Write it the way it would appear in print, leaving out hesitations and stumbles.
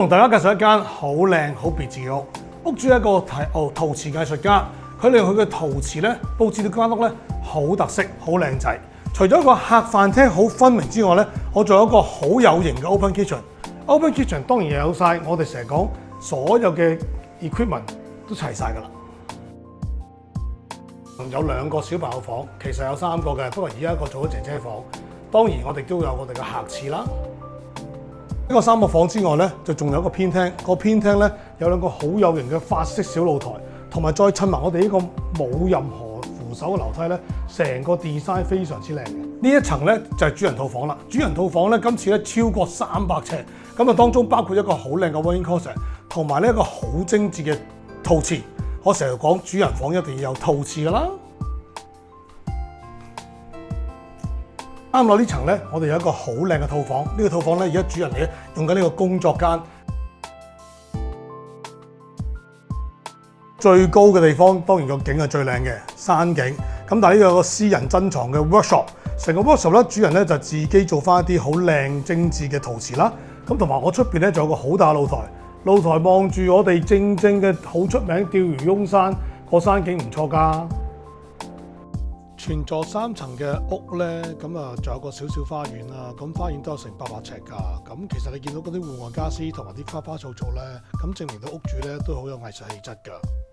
同大家介紹一間好靚、好別緻嘅屋。屋主係一個陶瓷藝術家，佢利用佢嘅陶瓷咧佈置到間屋咧好特色、好靚仔。除咗個客飯廳好分明之外咧，我仲有一個好有型嘅 open kitchen。open kitchen 當然又有晒我哋成日講所有嘅 equipment 都齊晒㗎啦。有2個小朋友房，其實有3個嘅，不過而家一個做咗姐姐房。當然我哋都有我哋嘅客廁啦。呢個3個房之外咧，就仲有一個偏廳。個偏廳咧有2個好有型嘅法式小露台，同埋再襯埋我哋呢個冇任何扶手嘅樓梯咧，成個 design 非常之靚嘅。呢一層咧就係主人套房啦。主人套房咧今次咧超過300尺，咁啊當中包括一個好靚嘅 walk-in closet，同埋呢一個好精緻嘅陶瓷。我成日講主人房一定要有陶瓷㗎啦。啱落呢層咧，我哋有一個好靚嘅套房。呢個套房咧，而家主人嚟用緊呢個工作間。最高嘅地方當然個景係最靚嘅山景。咁但係呢度有個私人珍藏嘅 workshop。成個 workshop 咧，主人咧就自己做翻一啲好靚精緻嘅陶瓷啦。咁同埋我出邊咧仲有個好大露台。露台望住我哋正嘅好出名釣魚翁山，個山景唔錯㗎。全座3層嘅屋咧，咁啊仲有個少少花園啦。咁花園都有成800尺㗎。咁其實你見到嗰啲戶外傢俬同埋啲花花草草咧，咁證明到屋主咧都好有藝術氣質㗎。